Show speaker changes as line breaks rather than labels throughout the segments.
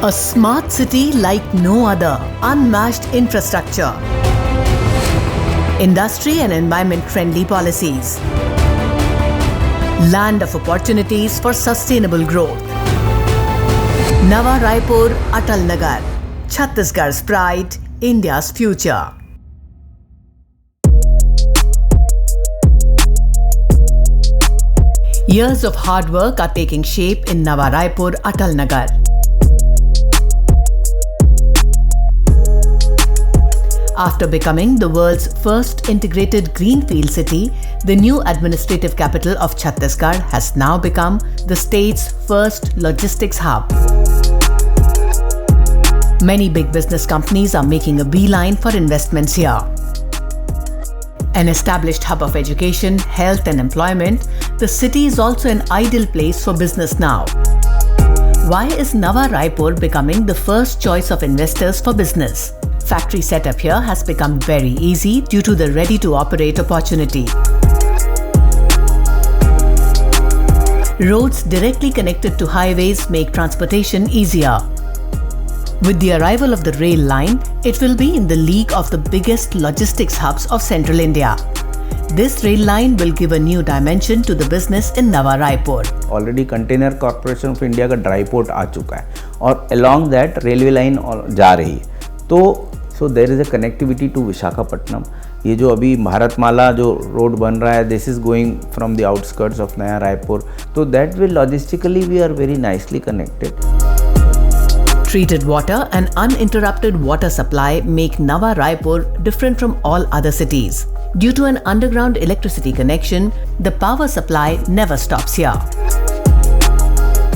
A smart city like no other, unmatched infrastructure, industry and environment-friendly policies, land of opportunities for sustainable growth. Nava Raipur Atal Nagar, Chhattisgarh's pride, India's future. Years of hard work are taking shape in Nava Raipur Atal Nagar. After becoming the world's first integrated greenfield city, the new administrative capital of Chhattisgarh has now become the state's first logistics hub. Many big business companies are making a beeline for investments here. An established hub of education, health and employment, the city is also an ideal place for business now. Why is Nava Raipur becoming the first choice of investors for business? Factory setup here has become very easy due to the ready-to-operate opportunity. Roads directly connected to highways make transportation easier. With the arrival of the rail line, it will be in the league of the biggest logistics hubs of Central India. This rail line will give a new dimension to the business in Nava Raipur.
Already Container Corporation of India का dry port आ चुका है और along that railway line जा रही है. तो so there is a connectivity to Visakhapatnam. ये जो अभी भारतमाला जो रोड बन रहा है, this is going from the outskirts of नया रायपुर. तो that will logistically we are very nicely connected.
Treated water and uninterrupted water supply make Nava Raipur different from all other cities. Due to an underground electricity connection, the power supply never stops here.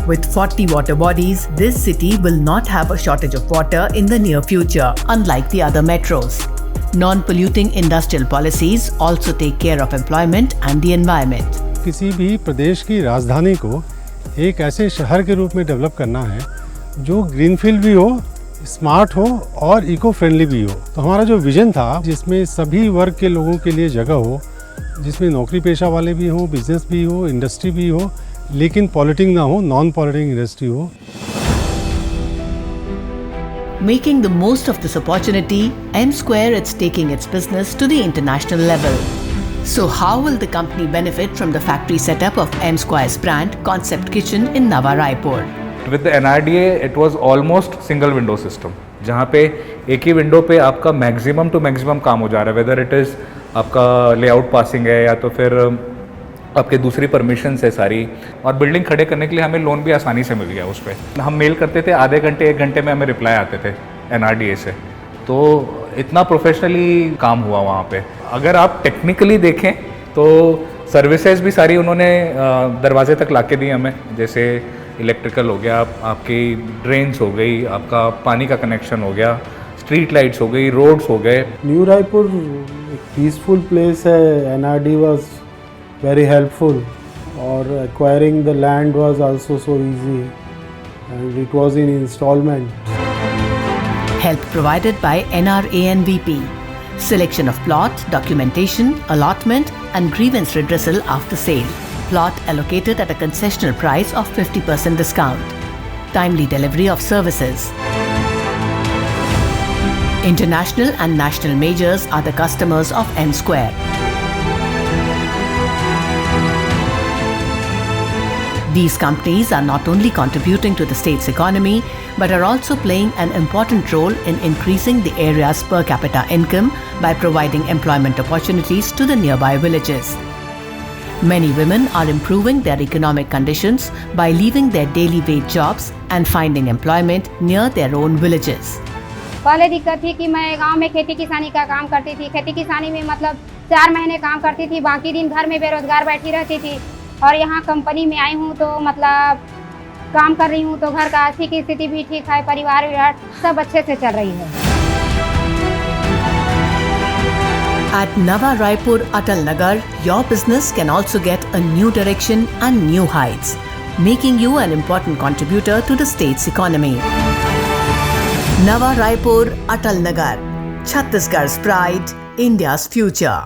With 40 water bodies, this city will not have a shortage of water in the near future, unlike the other metros. Non-polluting industrial policies also take care of employment and the environment.
किसी भी प्रदेश की राजधानी को एक ऐसे शहर के रूप में डेवलप करना है जो ग्रीनफील्ड भी हो, स्मार्ट हो और इको फ्रेंडली भी हो. तो हमारा जो विजन था जिसमें सभी वर्ग के लोगों के लिए जगह हो, जिसमें नौकरी पेशा वाले भी हो, बिजनेस भी हो, इंडस्ट्री भी हो, लेकिन पॉलिटिंग ना हो, नॉन पॉलिटिंग इंडस्ट्री हो.
Making the most of this opportunity, M Square is taking its business to the international level. So how will the company benefit from the factory setup of M Square's brand Concept Kitchen in Nava Raipur?
With the NRDA, it was almost single window system, जहाँ पे एक ही window पे आपका maximum to maximum काम हो जा रहा है, वेदर इट इज़ आपका लेआउट पासिंग है या तो फिर आपके दूसरी परमिशंस है सारी, और बिल्डिंग खड़े करने के लिए हमें लोन भी आसानी से मिल गया. उस पर हम मेल करते थे, आधे घंटे 1 घंटे में हमें रिप्लाई आते थे NRDA से. तो इतना प्रोफेशनली काम हुआ वहाँ पे. अगर आप टेक्निकली देखें तो सर्विसेज भी सारी उन्होंने दरवाजे तक ला के दी हमें, जैसे इलेक्ट्रिकल हो गया, आपकी ड्रेन्स हो गई, आपका पानी का कनेक्शन हो गया, स्ट्रीट लाइट्स हो गई, रोड्स हो गए.
न्यू रायपुर एक पीसफुल प्लेस है. NRD was very helpful, or acquiring the land was also so easy, and it was in installment.
Help provided by NRANVP. Selection of plot, documentation, allotment and grievance redressal after sale. Plot allocated at a concessional price of 50% discount. Timely delivery of services. International and national majors are the customers of M Square. These companies are not only contributing to the state's economy, but are also playing an important role in increasing the area's per capita income by providing employment opportunities to the nearby villages. Many women are improving their economic conditions by leaving their daily wage jobs and finding employment near their own villages.
पहले दिक्कत थी कि मैं गांव में खेती किसानी का काम करती थी. खेती किसानी में मतलब 4 महीने काम करती थी, बाकी दिन घर में बेरोजगार बैठी रहती थी. और यहाँ कंपनी में आई हूँ तो मतलब काम कर रही हूँ तो घर का आर्थिक स्थिति भी ठीक है, परिवार सब अच्छे से चल रही है.
At Nava Raipur Atal Nagar, your business can also get a new direction and new heights, making you an important contributor to the state's economy. Nava Raipur Atal Nagar, Chhattisgarh's pride, India's future.